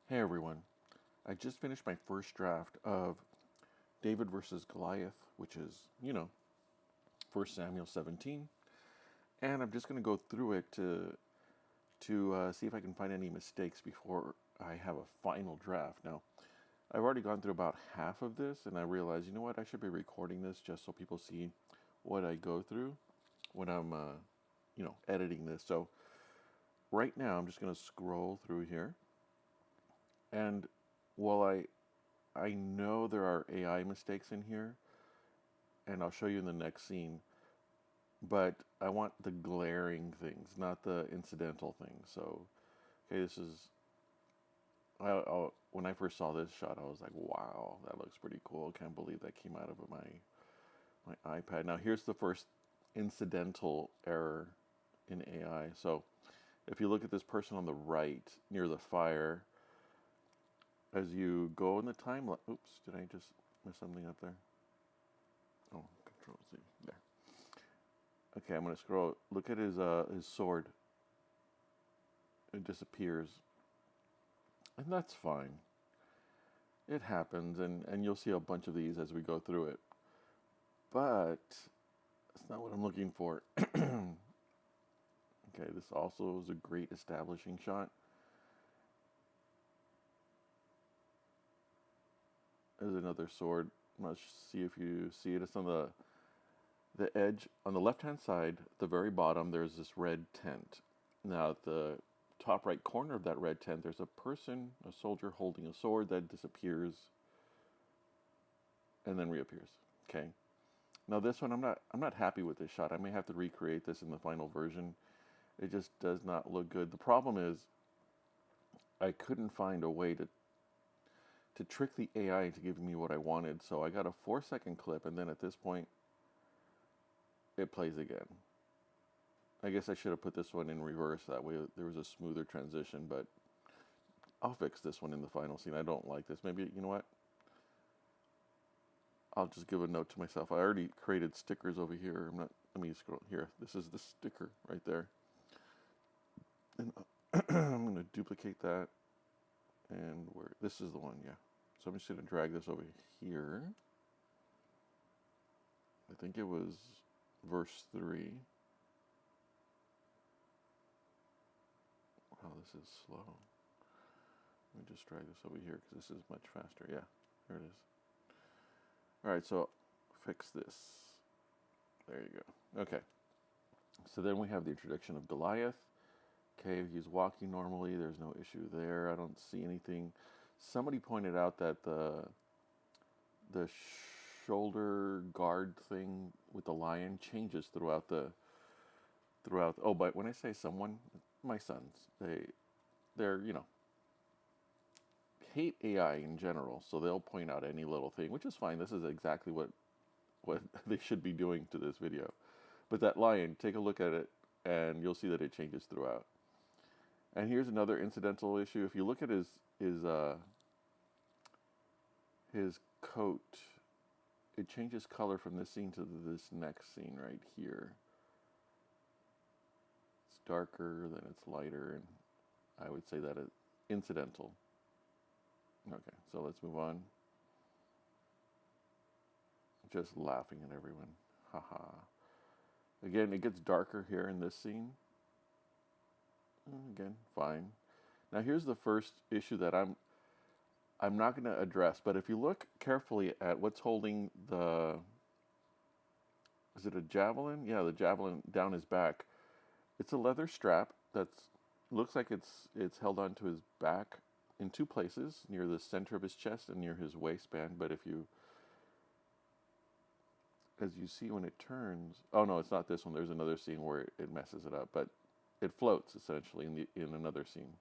Hey everyone, I just finished my first draft of David versus Goliath, which is, 1 Samuel 17, and I'm just going to go through it to see if I can find any mistakes before I have a final draft. Now, I've already gone through about half of this, and I realized, you know what, I should be recording this just so people see what I go through when I'm, editing this. So right now, I'm just going to scroll through here, and while I know there are AI mistakes in here, and I'll show you in the next scene, but I want the glaring things, not the incidental things. So, okay, this is. When I first saw this shot, I was like, "Wow, that looks pretty cool." Can't believe that came out of my iPad. Now, here's the first incidental error in AI. So, if you look at this person on the right near the fire, as you go in the timeline, oops, did I just mess something up there? Oh, Control Z. There. Okay, I'm gonna scroll. Look at his sword. It disappears, and that's fine. It happens, and you'll see a bunch of these as we go through it. But that's not what I'm looking for. Okay, this also is a great establishing shot. There's another sword. Let's see if you see it. It's on the edge on the left hand side, the very bottom. There's this red tent. Now at the top right corner of that red tent, there's a person, a soldier holding a sword that disappears and then reappears. Okay. Now this one, I'm not happy with this shot. I may have to recreate this in the final version. It just does not look good. The problem is I couldn't find a way to trick the AI into giving me what I wanted. So I got a 4-second clip, and then at this point, it plays again. I guess I should have put this one in reverse. That way there was a smoother transition, but I'll fix this one in the final scene. I don't like this. Maybe, you know what? I'll just give a note to myself. I already created stickers over here. Let me scroll here. This is the sticker right there. And I'm going to duplicate that. And this is the one, yeah. So I'm just going to drag this over here. I think it was verse 3. Wow, this is slow. Let me just drag this over here because this is much faster. Yeah, there it is. All right, so fix this. There you go. Okay. So then we have the introduction of Goliath. Okay, he's walking normally. There's no issue there. I don't see anything. Somebody pointed out that the shoulder guard thing with the lion changes throughout. Oh, but when I say someone, my sons, they're hate AI in general, so they'll point out any little thing, which is fine. This is exactly what they should be doing to this video. But that lion, take a look at it, and you'll see that it changes throughout. And here's another incidental issue. If you look at his coat, it changes color from this scene to this next scene right here. It's darker, then it's lighter, and I would say that it's incidental. Okay, so let's move on. Just laughing at everyone. Haha. Again, it gets darker here in this scene. Again, fine. Now here's the first issue that I'm not going to address, but if you look carefully at what's holding the, is it a javelin? Yeah, the javelin down his back. It's a leather strap that's looks like it's held onto his back in two places, near the center of his chest and near his waistband. But if you, as you see when it turns, oh no, it's not this one. There's another scene where it messes it up, but it floats essentially in another scene.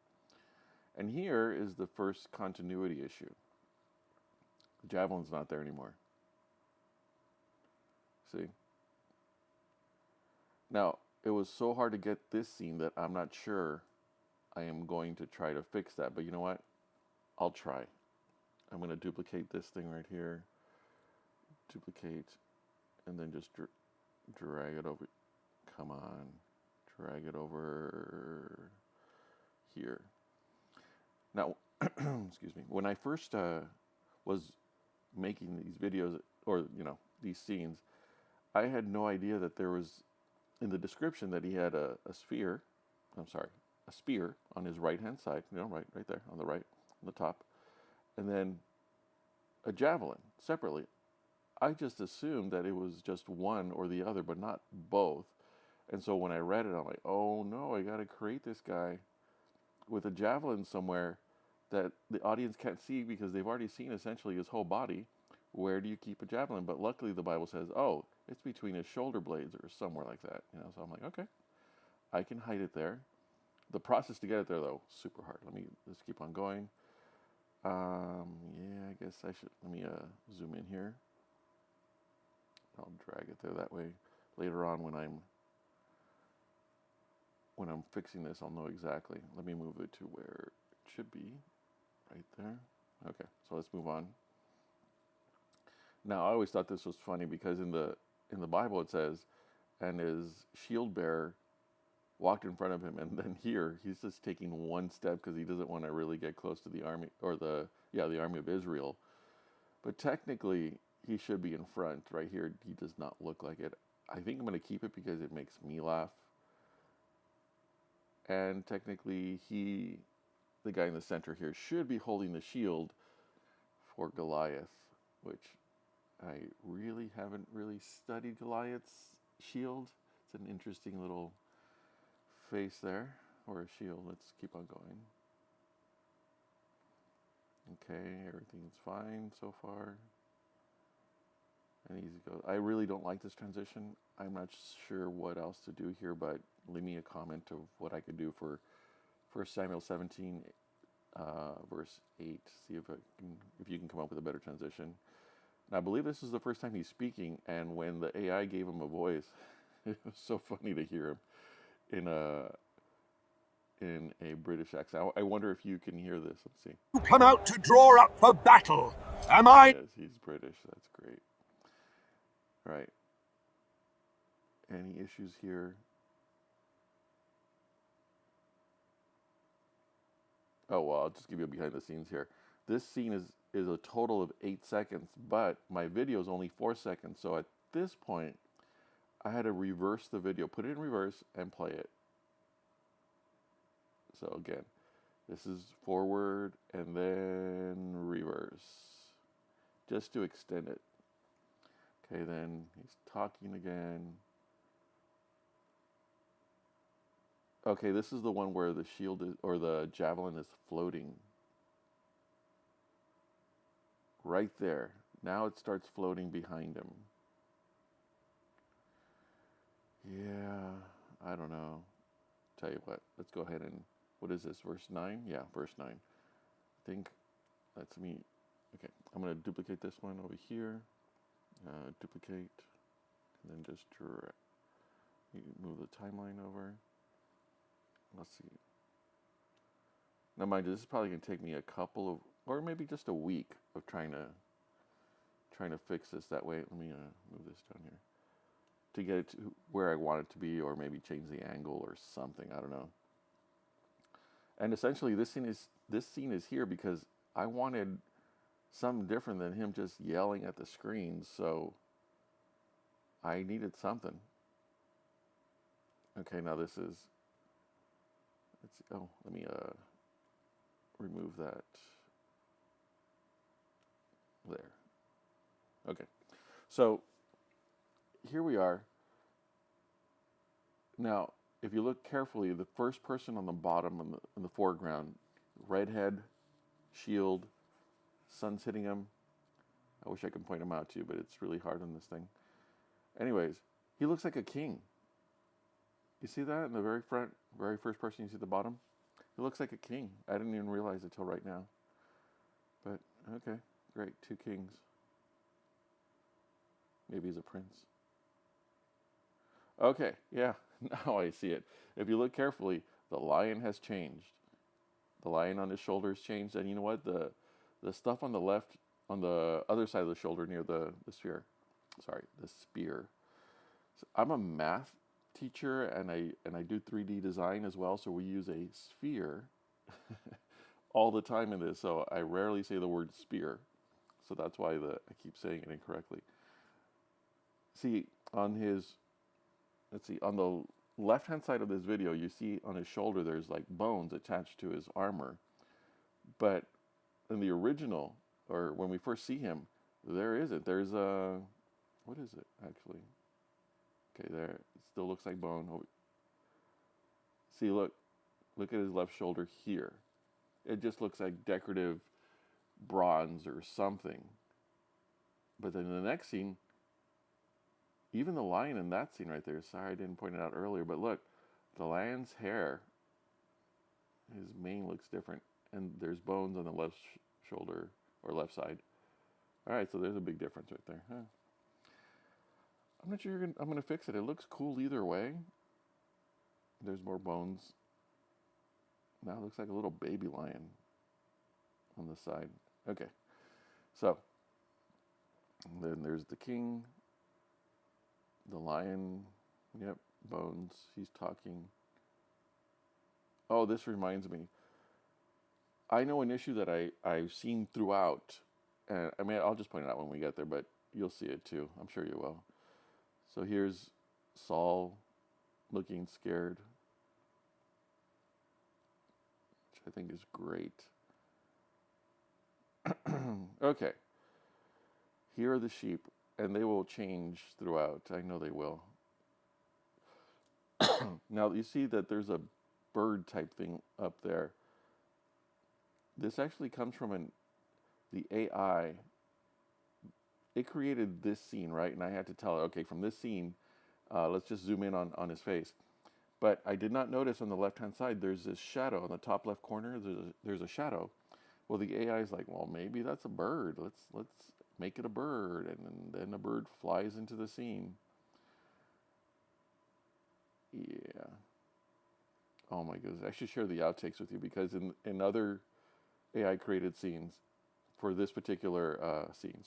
And here is the first continuity issue. The javelin's not there anymore. See? Now, it was so hard to get this scene that I'm not sure I am going to try to fix that. But you know what? I'll try. I'm going to duplicate this thing right here. Duplicate. And then just drag it over. Come on. Drag it over here. Now, excuse me, when I first was making these videos, or these scenes, I had no idea that there was in the description that he had a sphere. I'm sorry, a spear on his right hand side. Right there on the right, on the top, and then a javelin separately. I just assumed that it was just one or the other, but not both. And so when I read it, I'm like, oh no, I got to create this guy with a javelin somewhere that the audience can't see because they've already seen essentially his whole body. Where do you keep a javelin? But luckily the Bible says, oh, it's between his shoulder blades or somewhere like that. So I'm like, okay, I can hide it there. The process to get it there, though, super hard. Let's keep on going. Yeah, I guess I should, let me zoom in here. I'll drag it there that way. Later on when I'm fixing this, I'll know exactly. Let me move it to where it should be, right there. Okay, so let's move on. Now, I always thought this was funny because in the Bible it says, and his shield bearer walked in front of him, and then here he's just taking one step because he doesn't want to really get close to the army, or the army of Israel. But technically, he should be in front. Right here, he does not look like it. I think I'm going to keep it because it makes me laugh. And technically, the guy in the center here, should be holding the shield for Goliath, which I really haven't really studied Goliath's shield. It's an interesting little face there, or a shield. Let's keep on going. Okay, everything's fine so far. And easy goes. I really don't like this transition. I'm not sure what else to do here, but leave me a comment of what I could do for 1 Samuel 17, verse 8. See if you can come up with a better transition. And I believe this is the first time he's speaking, and when the AI gave him a voice, it was so funny to hear him in a British accent. I wonder if you can hear this. Let's see. You come out to draw up for battle. Am I? Yes, he's British. That's great. Right. Any issues here? Oh, well, I'll just give you a behind the scenes here. This scene is a total of 8 seconds, but my video is only 4 seconds. So at this point, I had to reverse the video, put it in reverse, and play it. So again, this is forward and then reverse, just to extend it. Okay, then he's talking again. Okay, this is the one where the shield is, or the javelin is floating. Right there. Now it starts floating behind him. Yeah, I don't know. Tell you what, let's go ahead and, what is this, verse 9? Yeah, verse 9. I think that's me. Okay, I'm going to duplicate this one over here. Duplicate, and then just move the timeline over. Let's see. Now, mind you, this is probably going to take me a couple of, or maybe just a week of trying to fix this. That way, let me move this down here to get it to where I want it to be, or maybe change the angle or something. I don't know. And essentially, this scene is here because I wanted something different than him just yelling at the screen. So I needed something. Okay, now this is. Let's see. Oh, let me remove that. There. Okay. So here we are. Now, if you look carefully, the first person on the bottom in the foreground, red head, shield, sun's hitting him. I wish I could point him out to you, but it's really hard on this thing. Anyways, he looks like a king. You see that in the very front, very first person you see at the bottom? He looks like a king. I didn't even realize it till right now. But, okay, great, 2 kings. Maybe he's a prince. Okay, yeah, now I see it. If you look carefully, the lion has changed. The lion on his shoulder has changed, and you know what? The stuff on the left, on the other side of the shoulder near the spear. So I'm a math teacher, and I do 3D design as well, so we use a sphere all the time in this, so I rarely say the word spear. So that's why I keep saying it incorrectly. See, on his, let's see, on the left-hand side of this video, you see on his shoulder there's like bones attached to his armor. But in the original, or when we first see him, there isn't. There's a, what is it actually? Okay, there. It still looks like bone. Oh, see, look at his left shoulder here. It just looks like decorative bronze or something. But then in the next scene, even the lion in that scene right there, sorry I didn't point it out earlier, but look, the lion's hair, his mane looks different, and there's bones on the left shoulder or left side. All right, so there's a big difference right there. Huh. I'm not sure I'm gonna fix it. It looks cool either way. There's more bones. Now it looks like a little baby lion on the side. Okay, so then there's the king, the lion. Yep, bones. He's talking. Oh, this reminds me. I know an issue that I've seen throughout, and I mean, I'll just point it out when we get there, but you'll see it too. I'm sure you will. So here's Saul looking scared, which I think is great. Okay. Here are the sheep, and they will change throughout. I know they will. Now, you see that there's a bird type thing up there. This actually comes from the AI. It created this scene, right? And I had to tell it, okay, from this scene, let's just zoom in on his face. But I did not notice on the left-hand side, there's this shadow on the top left corner. There's a shadow. Well, the AI is like, well, maybe that's a bird. Let's make it a bird, and then a bird flies into the scene. Yeah. Oh my goodness. I should share the outtakes with you because in other AI created scenes for this particular scene,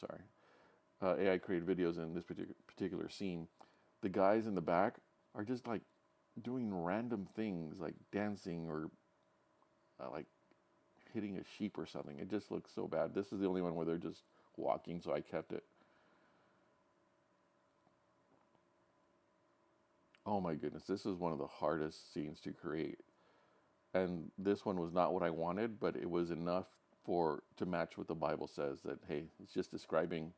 AI created videos in this particular scene, the guys in the back are just like doing random things like dancing or like hitting a sheep or something. It just looks so bad. This is the only one where they're just walking, so I kept it. Oh my goodness, this is one of the hardest scenes to create. And this one was not what I wanted, but it was enough to match what the Bible says, that, hey, it's just describing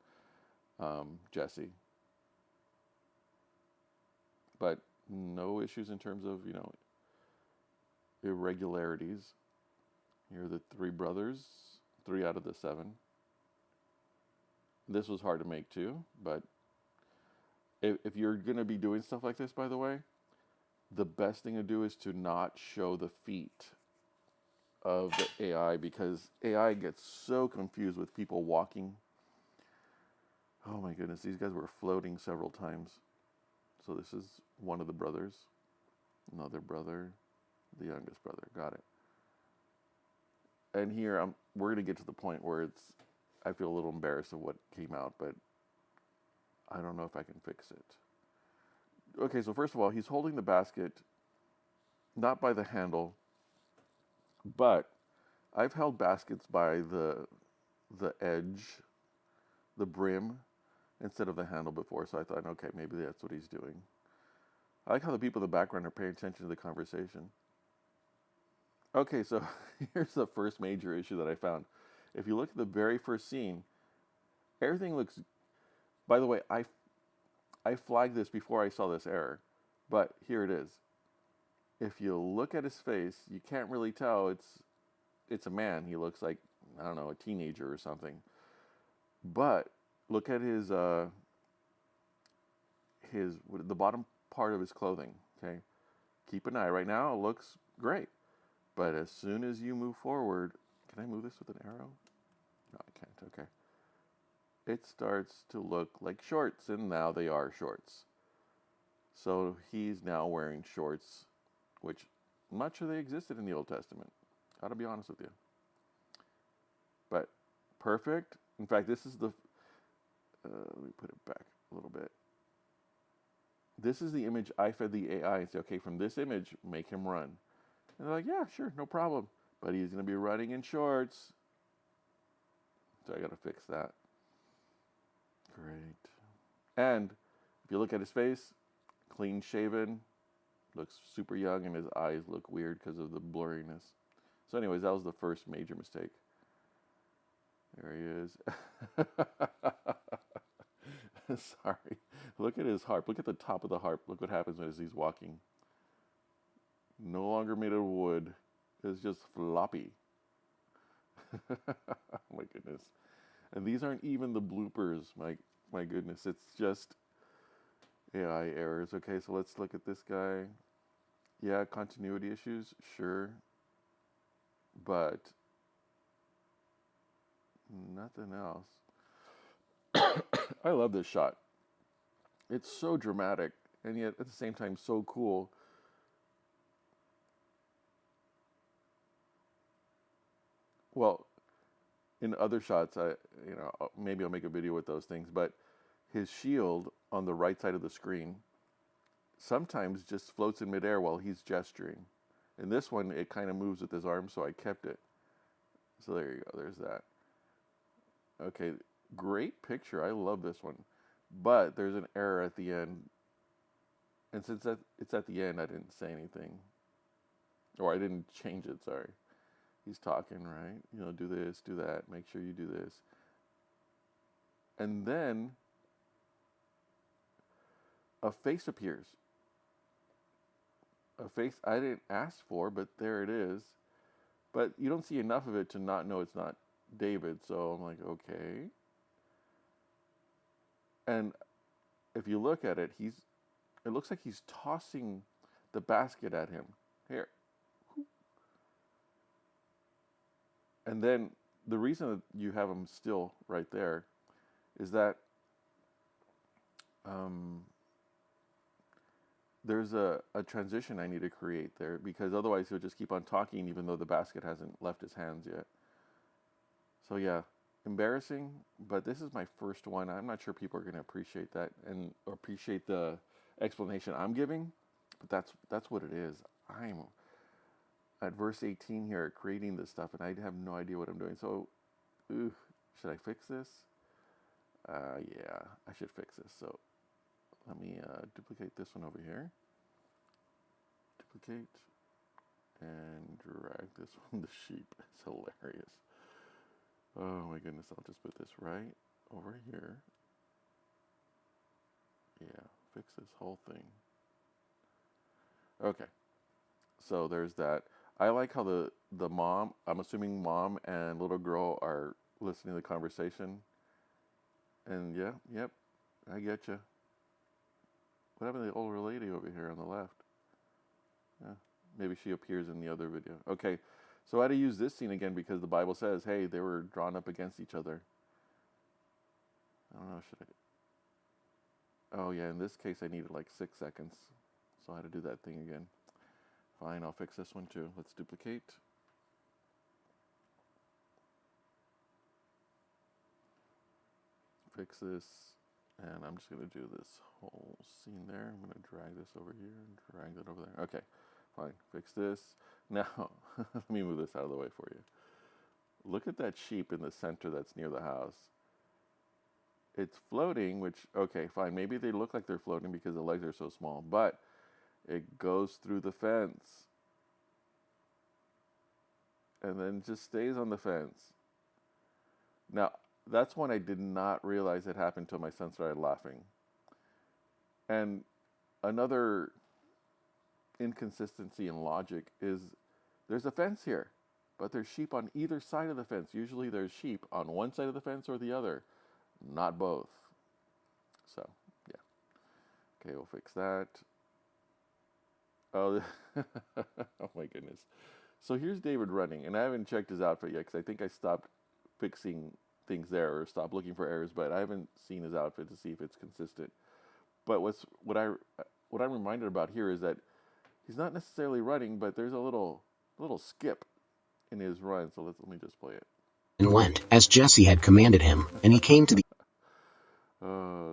Jesse. But no issues in terms of, irregularities. Here are the three brothers, 3 out of the 7. This was hard to make too, but if you're going to be doing stuff like this, by the way, the best thing to do is to not show the feet of the AI, because AI gets so confused with people walking. Oh my goodness, these guys were floating several times. So this is one of the brothers, another brother, the youngest brother. Got it. And here we're going to get to the point where I feel a little embarrassed of what came out, but I don't know if I can fix it. Okay, so first of all, he's holding the basket, not by the handle, but I've held baskets by the edge, the brim, instead of the handle before, so I thought, okay, maybe that's what he's doing. I like how the people in the background are paying attention to the conversation. Okay, so here's the first major issue that I found. If you look at the very first scene, everything looks... By the way, I flagged this before I saw this error, but here it is. If you look at his face, you can't really tell it's a man. He looks like, I don't know, a teenager or something. But look at the bottom part of his clothing, okay? Keep an eye. Right now, it looks great. But as soon as you move forward, can I move this with an arrow? No, I can't. Okay. It starts to look like shorts, and now they are shorts. So he's now wearing shorts, which I'm not sure they existed in the Old Testament. Gotta be honest with you. But perfect. In fact, this is let me put it back a little bit. This is the image I fed the AI and said, okay, from this image, make him run. And they're like, yeah, sure, no problem. but he's going to be running in shorts. So I got to fix that. Great. And if you look at his face, clean shaven, looks super young, and his eyes look weird because of the blurriness. So anyways, that was the first major mistake. There he is. Sorry. Look at his harp. Look at the top of the harp. Look what happens as he's walking. No longer made of wood. It's just floppy. Oh my goodness. And these aren't even the bloopers. My goodness. It's just AI errors. Okay, so let's look at this guy. Yeah, continuity issues, sure. But nothing else. I love this shot. It's so dramatic and yet at the same time so cool. Well, in other shots, maybe I'll make a video with those things, but his shield on the right side of the screen sometimes just floats in midair while he's gesturing. In this one, it kind of moves with his arm, so I kept it. So there you go. There's that. Okay, great picture. I love this one. But there's an error at the end. And since it's at the end, I didn't say anything. Or I didn't change it, sorry. He's talking, right? Do this, do that. Make sure you do this. And then a face appears. A face I didn't ask for, but there it is. But you don't see enough of it to not know it's not David. So I'm like, okay. And if you look at it, it looks like he's tossing the basket at him. Here. And then the reason that you have him still right there is that there's a transition I need to create there, because otherwise he'll just keep on talking even though the basket hasn't left his hands yet. So yeah, embarrassing, but this is my first one. I'm not sure people are going to appreciate that and appreciate the explanation I'm giving, but that's what it is. I'm at verse 18 here creating this stuff and I have no idea what I'm doing. So, should I fix this? Yeah, I should fix this. So let me duplicate this one over here. Duplicate and drag this one. The sheep. It's hilarious. Oh my goodness, I'll just put this right over here. Yeah, fix this whole thing. Okay, so there's that. I like how the mom, I'm assuming mom and little girl are listening to the conversation. And yep, I get you. What happened to the older lady over here on the left? Yeah, maybe she appears in the other video. Okay, so I had to use this scene again because the Bible says, hey, they were drawn up against each other. I don't know, should I? Oh yeah, in this case I needed like 6 seconds. So I had to do that thing again. Fine, I'll fix this one too. Let's duplicate. Fix this. And I'm just going to do this whole scene there. I'm going to drag this over here and drag that over there. Okay, fine. Fix this. Now, let me move this out of the way for you. Look at that sheep in the center that's near the house. It's floating, which, okay, fine. Maybe they look like they're floating because the legs are so small. But it goes through the fence. And then just stays on the fence. Now, that's one I did not realize had happened until my son started laughing. And another inconsistency in logic is there's a fence here, but there's sheep on either side of the fence. Usually there's sheep on one side of the fence or the other, not both. So, yeah. Okay, we'll fix that. Oh, oh my goodness. So here's David running, and I haven't checked his outfit yet because I think I stopped fixing things there or stop looking for errors, but I haven't seen his outfit to see if it's consistent. But what I'm reminded about here is that he's not necessarily running, but there's a little skip in his run. So let me just play it. And went as Jesse had commanded him, and he came to the.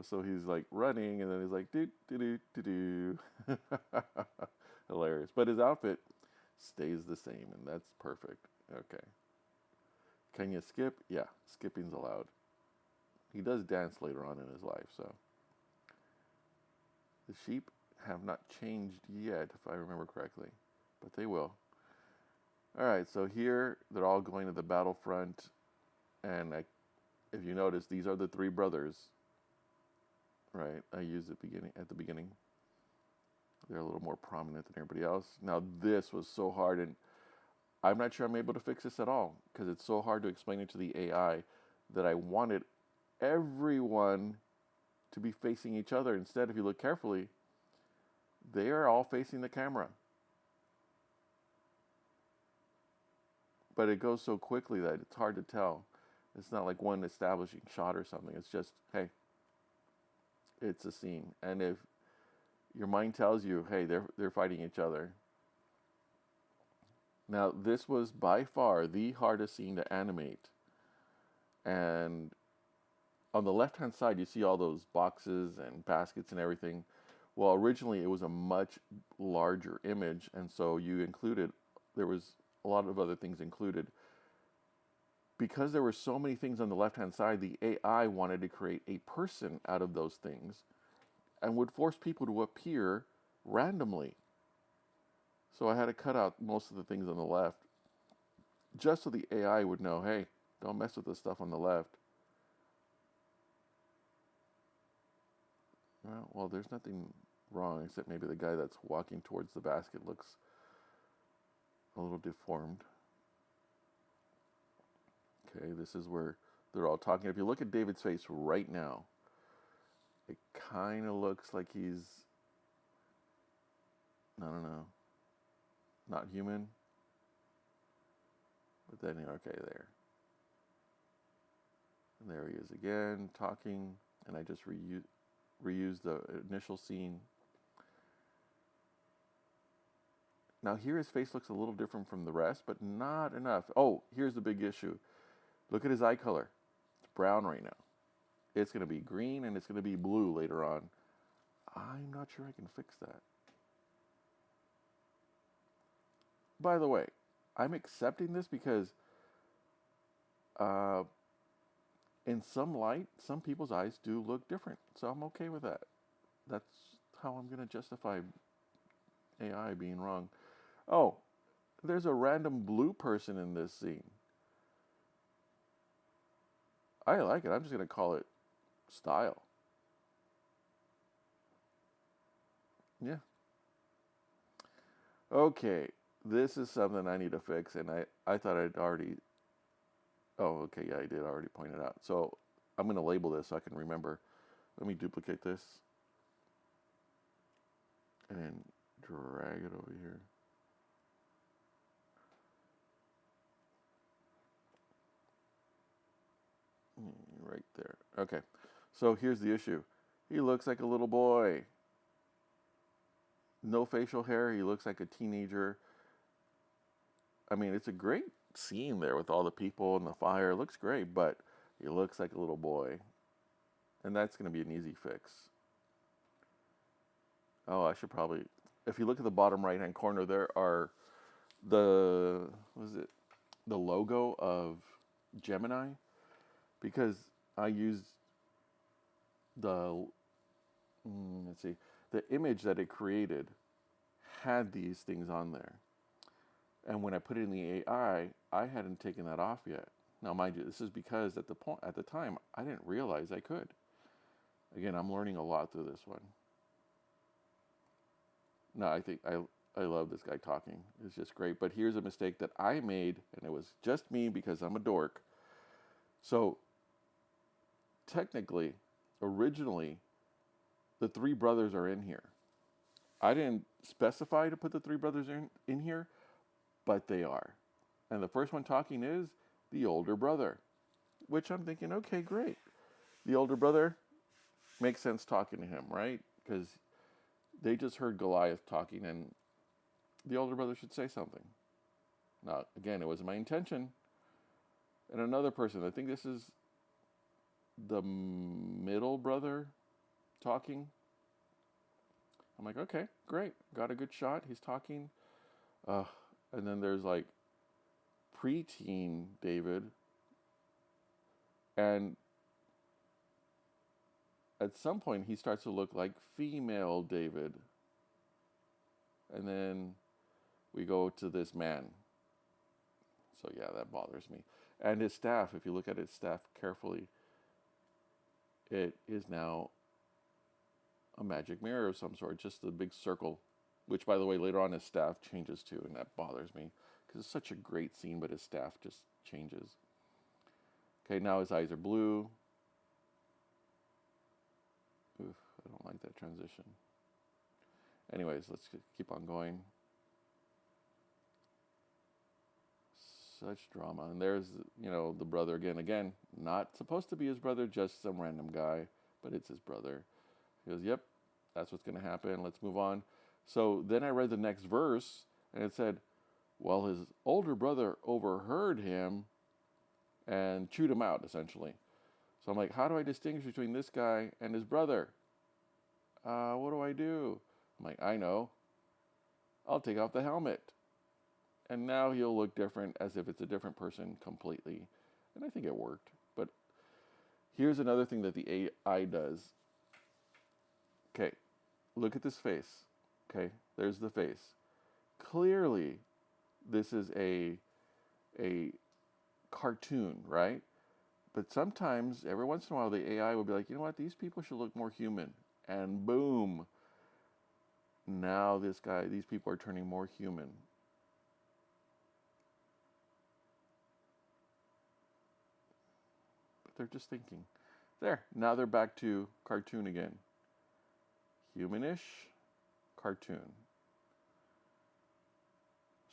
So he's like running, and then he's like do do do do do. Hilarious. But his outfit stays the same, and that's perfect. Okay. Can you skip? Yeah, skipping's allowed. He does dance later on in his life, so. The sheep have not changed yet, if I remember correctly, but they will. All right, so here they're all going to the battlefront, and if you notice, these are the three brothers, right? I used at the beginning. They're a little more prominent than everybody else. Now this was so hard, and I'm not sure I'm able to fix this at all because it's so hard to explain it to the AI that I wanted everyone to be facing each other. Instead, if you look carefully, they are all facing the camera. But it goes so quickly that it's hard to tell. It's not like one establishing shot or something. It's just, hey, it's a scene. And if your mind tells you, hey, they're fighting each other. Now, this was by far the hardest scene to animate. And on the left-hand side, you see all those boxes and baskets and everything. Well, originally it was a much larger image, and so there was a lot of other things included. Because there were so many things on the left-hand side, the AI wanted to create a person out of those things and would force people to appear randomly. So I had to cut out most of the things on the left just so the AI would know, hey, don't mess with the stuff on the left. Well, there's nothing wrong except maybe the guy that's walking towards the basket looks a little deformed. Okay, this is where they're all talking. If you look at David's face right now, it kind of looks like he's, I don't know, not human. But then, okay, there. And there he is again, talking, and I just reused the initial scene. Now here his face looks a little different from the rest, but not enough. Oh, here's the big issue. Look at his eye color. It's brown right now. It's going to be green and it's going to be blue later on. I'm not sure I can fix that. By the way, I'm accepting this because in some light, some people's eyes do look different. So I'm okay with that. That's how I'm going to justify AI being wrong. Oh, there's a random blue person in this scene. I like it. I'm just going to call it style. Yeah. Okay, this is something I need to fix, and I thought I'd already... Oh, okay, yeah, I did already point it out. So I'm going to label this so I can remember. Let me duplicate this. And then drag it over here. Right there. Okay, so here's the issue. He looks like a little boy. No facial hair. He looks like a teenager. I mean, it's a great scene there with all the people and the fire. It looks great, but he looks like a little boy. And that's going to be an easy fix. Oh, I should probably... If you look at the bottom right-hand corner, there are the logo of Gemini. Because I used the image that it created had these things on there. And when I put it in the AI, I hadn't taken that off yet. Now, mind you, this is because at the time, I didn't realize I could. Again, I'm learning a lot through this one. No, I think I love this guy talking. It's just great. But here's a mistake that I made, and it was just me because I'm a dork. So, technically, originally, the three brothers are in here. I didn't specify to put the three brothers in here, but they are. And the first one talking is the older brother, which I'm thinking, okay, great. The older brother makes sense talking to him, right? Because they just heard Goliath talking, and the older brother should say something. Now, again, it wasn't my intention. And another person, I think this is the middle brother talking. I'm like, okay, great. Got a good shot. He's talking. And then there's like preteen David, and at some point he starts to look like female David. And then we go to this man. So yeah, that bothers me. And his staff, if you look at his staff carefully, it is now a magic mirror of some sort, just a big circle, which, by the way, later on his staff changes too, and that bothers me because it's such a great scene, but his staff just changes. Okay, now his eyes are blue. Oof, I don't like that transition. Anyways, let's keep on going. Such drama. And there's, the brother again, not supposed to be his brother, just some random guy, but it's his brother. He goes, yep, that's what's going to happen. Let's move on. So then I read the next verse, and it said, well, his older brother overheard him and chewed him out, essentially. So I'm like, how do I distinguish between this guy and his brother? What do I do? I'm like, I know. I'll take off the helmet. And now he'll look different, as if it's a different person completely. And I think it worked. But here's another thing that the AI does. Okay, look at this face. Okay, there's the face. Clearly, this is a cartoon, right? But sometimes, every once in a while, the AI will be like, you know what, these people should look more human. And boom, now these people are turning more human. But they're just thinking. There, now they're back to cartoon again. Humanish, cartoon.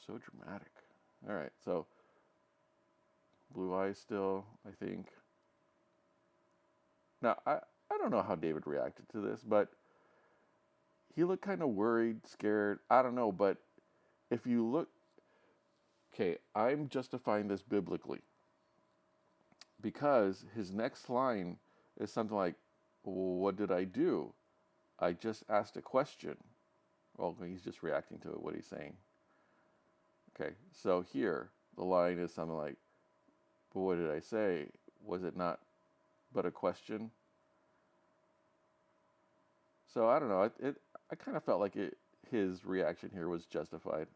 So dramatic. All right, so blue eyes still, I think. Now, I don't know how David reacted to this, but he looked kind of worried, scared. I don't know, but if you look, okay, I'm justifying this biblically because his next line is something like, well, what did I do? I just asked a question. Well, he's just reacting to what he's saying. Okay, so here, the line is something like, but what did I say? Was it not but a question? So I don't know. I kind of felt like his reaction here was justified.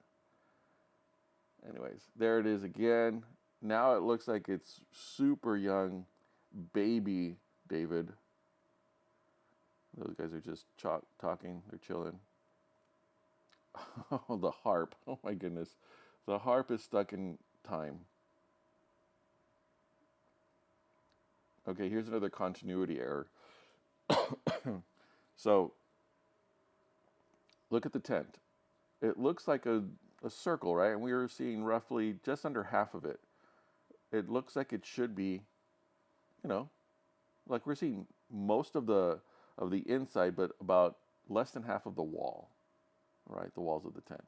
Anyways, there it is again. Now it looks like it's super young, baby David. Those guys are just talking. They're chilling. Oh, the harp. Oh my goodness. The harp is stuck in time. Okay, here's another continuity error. So, look at the tent. It looks like a circle, right? And we were seeing roughly just under half of it. It looks like it should be, like we're seeing most of the inside, but about less than half of the wall, right? The walls of the tent.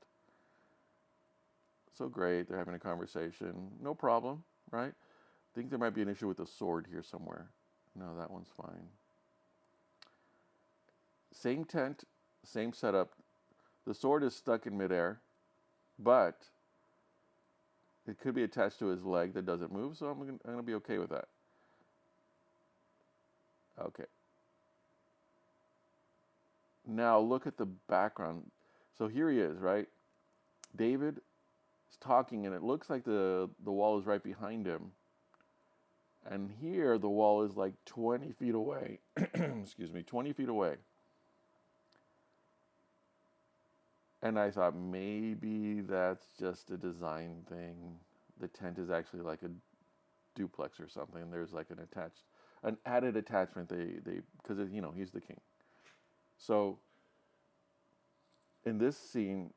So great, they're having a conversation. No problem, right? I think there might be an issue with the sword here somewhere. No, that one's fine. Same tent, same setup. The sword is stuck in midair, but it could be attached to his leg that doesn't move, so I'm going to be okay with that. Okay. Now look at the background. So here he is, right? David is talking, and it looks like the wall is right behind him. And here the wall is like 20 feet away. Excuse me, 20 feet away. And I thought maybe that's just a design thing. The tent is actually like a duplex or something. There's like an added attachment. They because he's the king. So in this scene,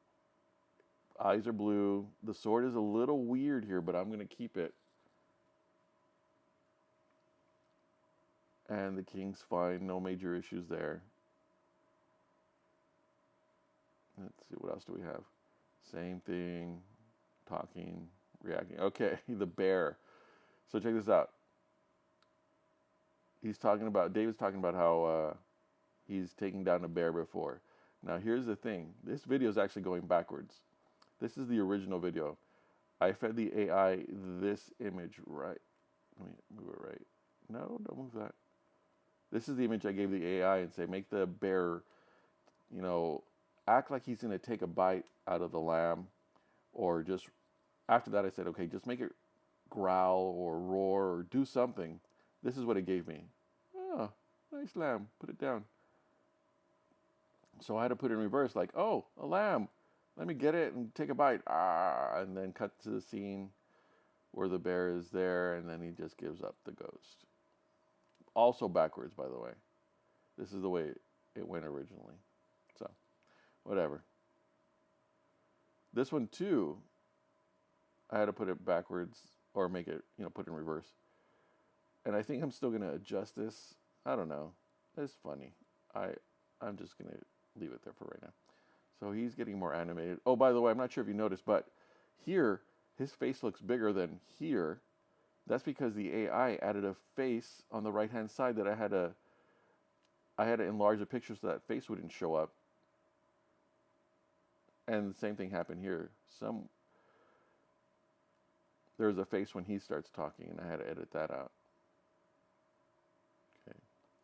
eyes are blue. The sword is a little weird here, but I'm going to keep it. And the king's fine. No major issues there. Let's see, what else do we have? Same thing, talking, reacting. Okay, the bear. So check this out. David's talking about how he's taken down a bear before. Now here's the thing. This video is actually going backwards. This is the original video. I fed the AI this image right. Let me move it right. No, don't move that. This is the image I gave the AI and say, make the bear, you know, act like he's going to take a bite out of the lamb. Or just, after that, I said, okay, just make it growl or roar or do something. This is what it gave me. Oh, nice lamb. Put it down. So I had to put it in reverse, like, oh, a lamb. Let me get it and take a bite. Ah, and then cut to the scene where the bear is there, and then he just gives up the ghost. Also backwards, by the way. This is the way it went originally. So, whatever. This one too, I had to put it backwards or make it, put it in reverse. And I think I'm still gonna adjust this. I don't know. It's funny. I'm just gonna leave it there for right now. So he's getting more animated. Oh, by the way, I'm not sure if you noticed, but here his face looks bigger than here. That's because the AI added a face on the right hand side that I had to enlarge the picture so that face wouldn't show up. And the same thing happened here. There's a face when he starts talking, and I had to edit that out. Okay,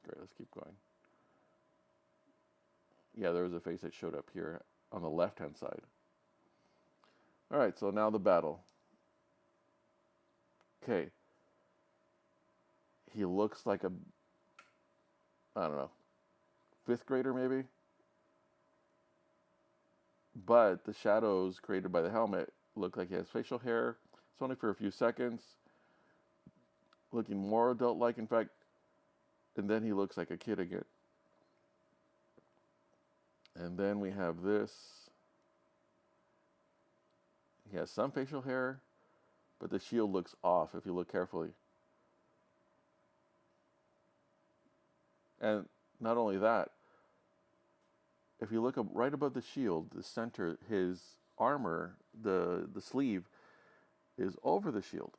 great. Let's keep going. Yeah, there was a face that showed up here on the left-hand side. All right, so now the battle. Okay. He looks like I don't know, fifth grader maybe. But the shadows created by the helmet look like he has facial hair. It's only for a few seconds. Looking more adult-like, in fact. And then he looks like a kid again. And then we have this. He has some facial hair, but the shield looks off if you look carefully. And not only that, if you look up right above the shield, the center, his armor, the sleeve, is over the shield.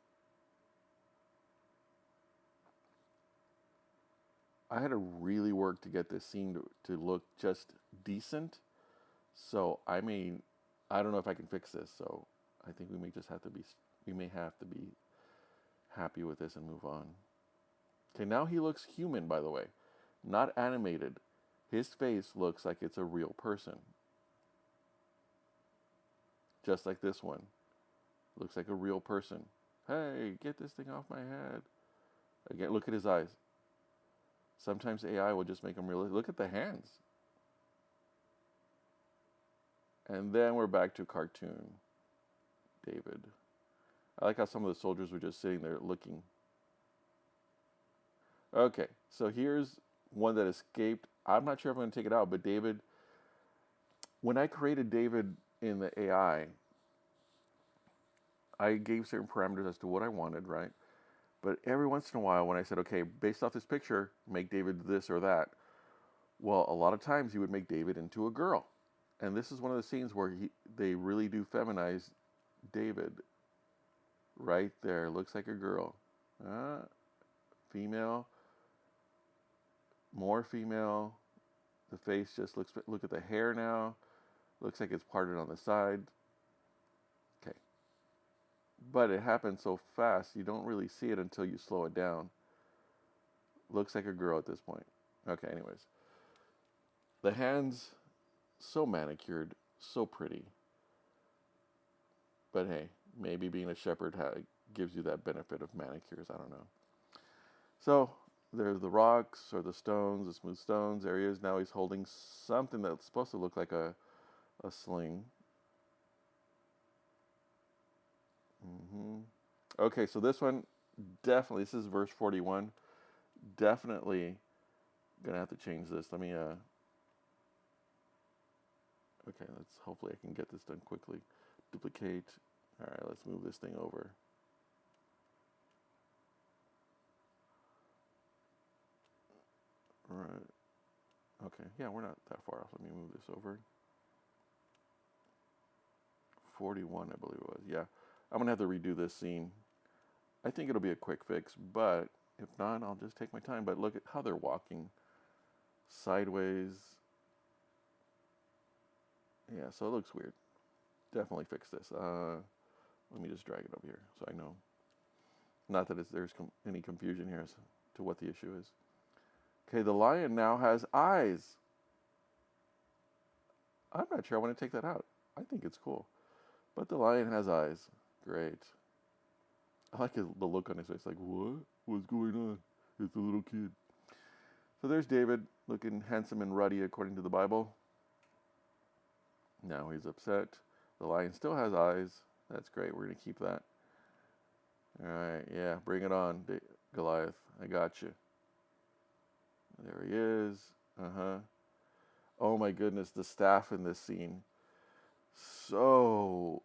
I had to really work to get this scene to look just decent. So I don't know if I can fix this. So I think we may have to be happy with this and move on. Okay, now he looks human, by the way, not animated. His face looks like it's a real person. Just like this one. Looks like a real person. Hey, get this thing off my head. Again, look at his eyes. Sometimes AI will just make them real. Look at the hands. And then we're back to cartoon David. I like how some of the soldiers were just sitting there looking. Okay, so here's one that escaped. I'm not sure if I'm going to take it out, but David, when I created David in the AI, I gave certain parameters as to what I wanted, right? But every once in a while, when I said, okay, based off this picture, make David this or that, well, a lot of times he would make David into a girl. And this is one of the scenes where they really do feminize David. Right there, looks like a girl. Female, more female. The face just look at the hair now. Looks like it's parted on the side. Okay. But it happens so fast, you don't really see it until you slow it down. Looks like a girl at this point. Okay, anyways. The hands, so manicured, so pretty. But hey, maybe being a shepherd gives you that benefit of manicures. I don't know. So there's the rocks or the stones, the smooth stones. There he is. Now he's holding something that's supposed to look like a sling. Okay, so this one, definitely, this is verse 41. Definitely gonna have to change this. Let me, okay, hopefully I can get this done quickly. Duplicate. All right, let's move this thing over. All right. Okay, yeah, we're not that far off. Let me move this over. 41, I believe it was. Yeah, I'm gonna have to redo this scene. I think it'll be a quick fix, but if not, I'll just take my time. But look at how they're walking sideways. Yeah, so it looks weird. Definitely fix this. Let me just drag it up here so I know. Not that there's any confusion here as to what the issue is. Okay, the lion now has eyes. I'm not sure I want to take that out. I think it's cool. But the lion has eyes. Great. I like the look on his face, like, what? What's going on? It's a little kid. So there's David, looking handsome and ruddy according to the Bible. Now he's upset. The lion still has eyes. That's great. We're going to keep that. All right, yeah, bring it on, Goliath. I got you. There he is. Uh-huh. Oh my goodness, the staff in this scene. So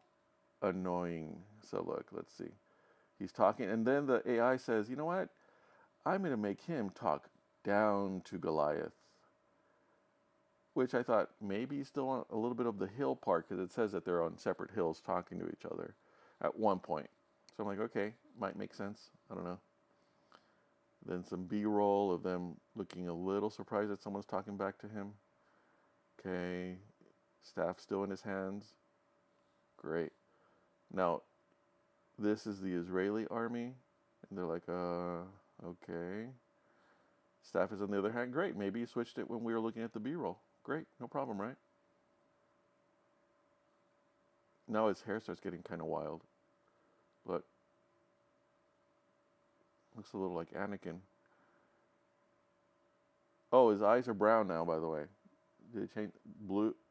annoying. So look, let's see. He's talking, and then the AI says, you know what? I'm going to make him talk down to Goliath. Which I thought maybe he's still on a little bit of the hill part, because it says that they're on separate hills talking to each other at one point. So I'm like, okay, might make sense. I don't know. Then some B-roll of them looking a little surprised that someone's talking back to him. Okay, staff still in his hands. Great. Now, this is the Israeli army, and they're like, okay. Staff is on the other hand. Great, maybe he switched it when we were looking at the B-roll. Great, no problem, right? Now his hair starts getting kind of wild. Look. Looks a little like Anakin. Oh, his eyes are brown now, by the way. Did it change?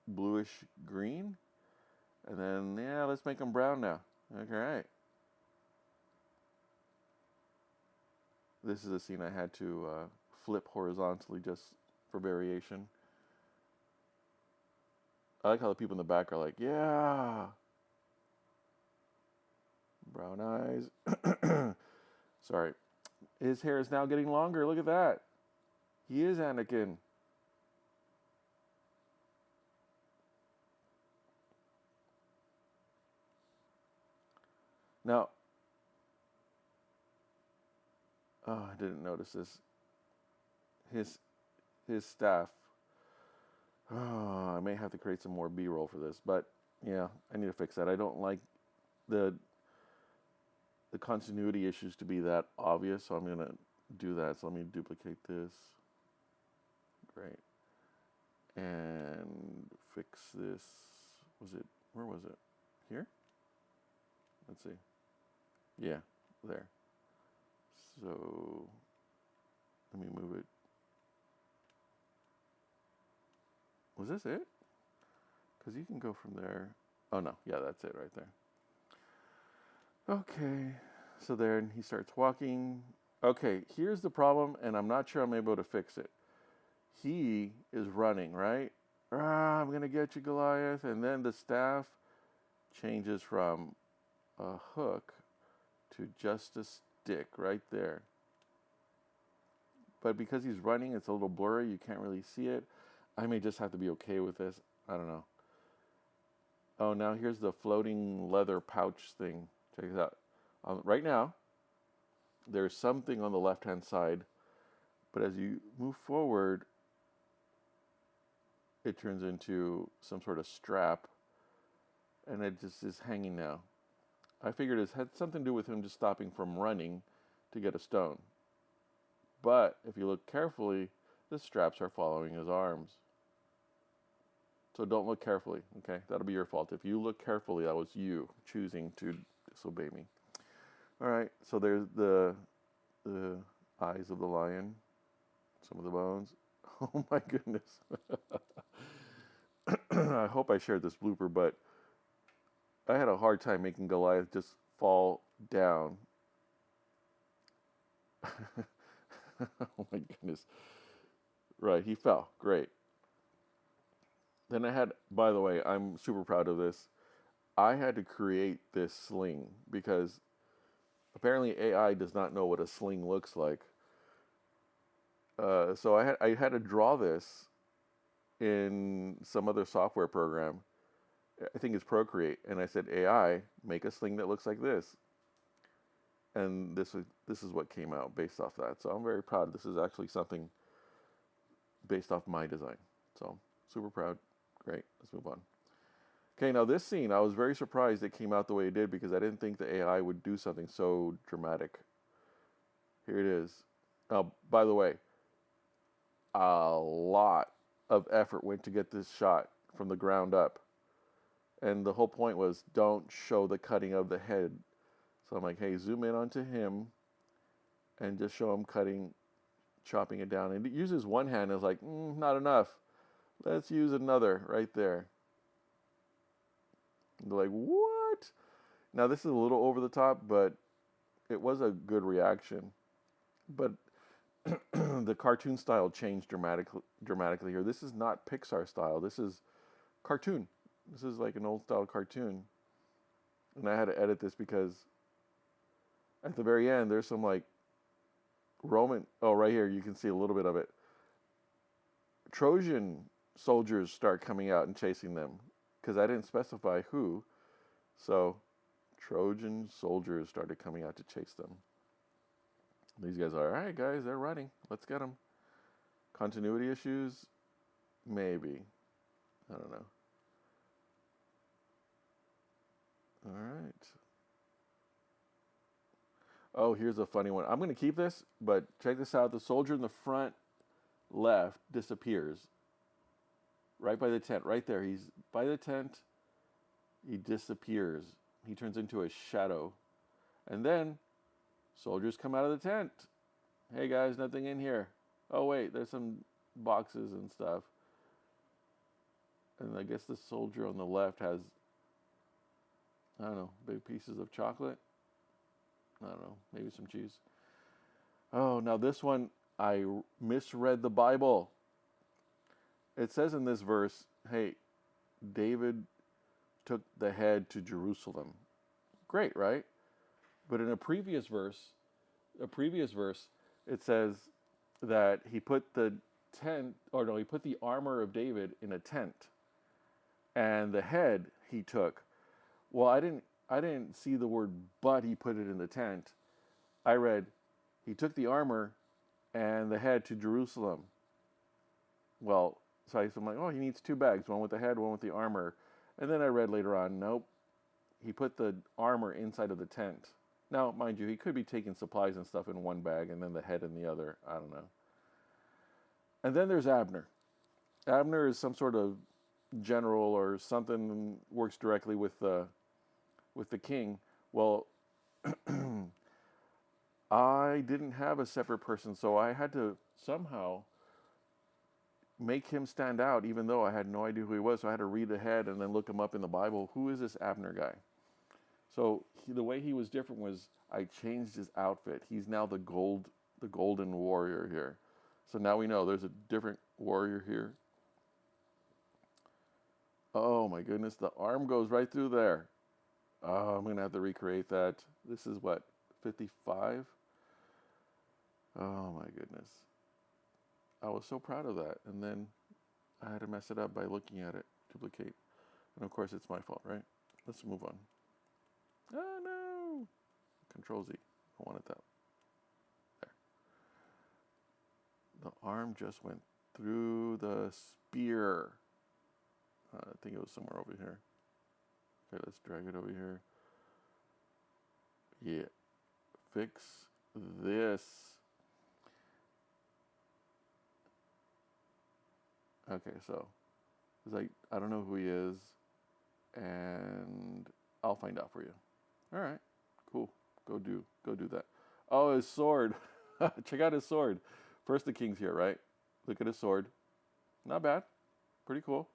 Bluish green? And then, yeah, let's make them brown now. Okay, right. This is a scene I had to flip horizontally just for variation. I like how the people in the back are like, yeah. Brown eyes. Sorry. His hair is now getting longer. Look at that. He is Anakin. Now, oh, I didn't notice this. His staff. Oh, I may have to create some more B-roll for this, but yeah, I need to fix that. I don't like the continuity issues to be that obvious, so I'm gonna do that. So let me duplicate this. Great. And fix this. Where was it? Here? Let's see. Yeah, there. So let me move it. Was this it? Because you can go from there. Oh no, yeah, that's it right there. Okay, so then he starts walking. Okay, here's the problem, and I'm not sure I'm able to fix it. He is running, right? I'm gonna get you, Goliath. And then the staff changes from a hook to just a stick right there. But because he's running, it's a little blurry. You can't really see it. I may just have to be okay with this. I don't know. Oh, now here's the floating leather pouch thing. Check this out. Right now, there's something on the left-hand side, but as you move forward, it turns into some sort of strap, and it just is hanging now. I figured it had something to do with him just stopping from running to get a stone. But if you look carefully, the straps are following his arms. So don't look carefully, okay? That'll be your fault. If you look carefully, that was you choosing to disobey me. All right, so there's the eyes of the lion, some of the bones. Oh my goodness. I hope I shared this blooper, but I had a hard time making Goliath just fall down. Oh my goodness. Right, he fell. Great. Then I had, by the way, I'm super proud of this. I had to create this sling because apparently AI does not know what a sling looks like. So I had to draw this in some other software program. I think it's Procreate, and I said, AI, make a sling that looks like this. And this is what came out based off that. So I'm very proud. This is actually something based off my design. So super proud. Great. Let's move on. Okay, now this scene, I was very surprised it came out the way it did because I didn't think the AI would do something so dramatic. Here it is. By the way, a lot of effort went to get this shot from the ground up. And the whole point was don't show the cutting of the head. So I'm like, hey, zoom in onto him and just show him cutting, chopping it down. And it uses one hand. It's like, not enough. Let's use another right there. And they're like, what? Now this is a little over the top, but it was a good reaction. But the cartoon style changed dramatically here. This is not Pixar style. This is cartoon. This is like an old style cartoon. And I had to edit this because at the very end there's some like Roman, oh right here you can see a little bit of it. Trojan soldiers start coming out and chasing them because I didn't specify who. So Trojan soldiers started coming out to chase them. These guys are, all right, guys, they're running. Let's get them. Continuity issues? Maybe. I don't know. All right. Oh, here's a funny one. I'm going to keep this, but check this out. The soldier in the front left disappears. Right by the tent. Right there. He's by the tent. He disappears. He turns into a shadow. And then soldiers come out of the tent. Hey guys, nothing in here. Oh wait, there's some boxes and stuff. And I guess the soldier on the left has, I don't know, big pieces of chocolate. I don't know, maybe some cheese. Oh, now this one, I misread the Bible. It says in this verse, hey, David took the head to Jerusalem. Great, right? But in a previous verse, it says that he put the he put the armor of David in a tent, and the head he took. Well, I didn't see the word but he put it in the tent. I read he took the armor and the head to Jerusalem. Well, so I'm like, oh, he needs two bags, one with the head, one with the armor. And then I read later on, nope, he put the armor inside of the tent. Now, mind you, he could be taking supplies and stuff in one bag and then the head in the other. I don't know. And then there's Abner. Abner is some sort of general or something, works directly with the king. Well, I didn't have a separate person, so I had to somehow make him stand out, even though I had no idea who he was. So I had to read ahead and then look him up in the Bible. Who is this Abner guy? So the way he was different was I changed his outfit. He's now the golden warrior here. So now we know there's a different warrior here. Oh my goodness, the arm goes right through there. Oh, I'm going to have to recreate that. This is what, 55? Oh my goodness. I was so proud of that. And then I had to mess it up by looking at it, duplicate. And of course it's my fault, right? Let's move on. Oh no! Control Z. I wanted that. There. The arm just went through the spear. I think it was somewhere over here. Okay, let's drag it over here. Yeah. Fix this. Okay, so it's like, I don't know who he is, and I'll find out for you. All right, cool. Go do that. Oh, his sword. Check out his sword. First the king's here, right? Look at his sword. Not bad. Pretty cool.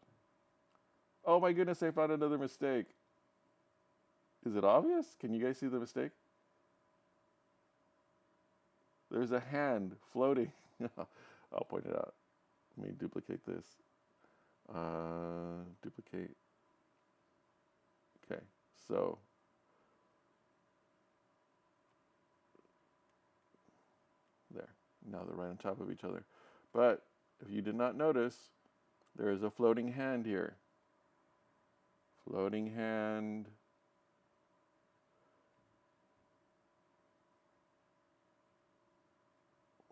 Oh my goodness, I found another mistake. Is it obvious? Can you guys see the mistake? There's a hand floating. I'll point it out. Let me duplicate this. Duplicate. Okay, so there. Now they're right on top of each other. But if you did not notice, there is a floating hand here. Floating hand.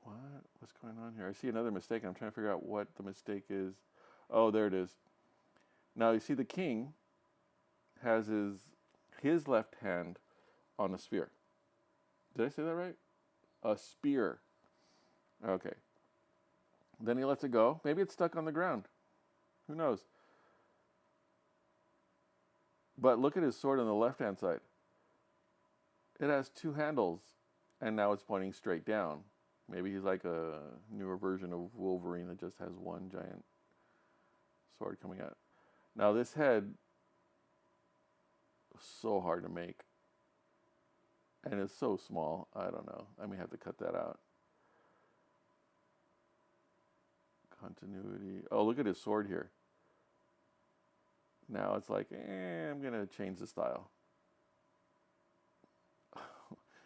What? What's going on here? I see another mistake. I'm trying to figure out what the mistake is. Oh, there it is. Now you see the king. has his left hand on a spear. Did I say that right? A spear. Okay. Then he lets it go. Maybe it's stuck on the ground. Who knows? But look at his sword on the left-hand side. It has two handles, and now it's pointing straight down. Maybe he's like a newer version of Wolverine that just has one giant sword coming out. Now this head is so hard to make. And it's so small. I don't know. I may have to cut that out. Continuity. Oh, look at his sword here. Now it's like, I'm going to change the style.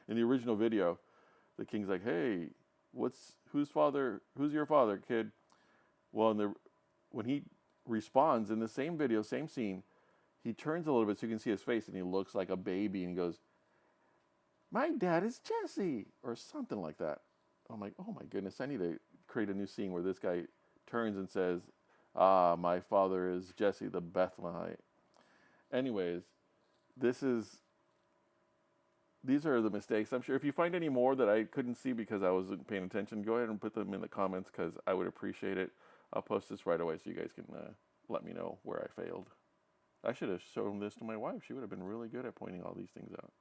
In the original video, the king's like, hey, who's your father, kid? Well, when he responds in the same video, same scene, he turns a little bit so you can see his face, and he looks like a baby, and he goes, my dad is Jesse, or something like that. I'm like, oh my goodness, I need to create a new scene where this guy turns and says, my father is Jesse the Bethlehemite. Anyways, these are the mistakes. I'm sure if you find any more that I couldn't see because I wasn't paying attention, go ahead and put them in the comments because I would appreciate it. I'll post this right away so you guys can let me know where I failed. I should have shown this to my wife. She would have been really good at pointing all these things out.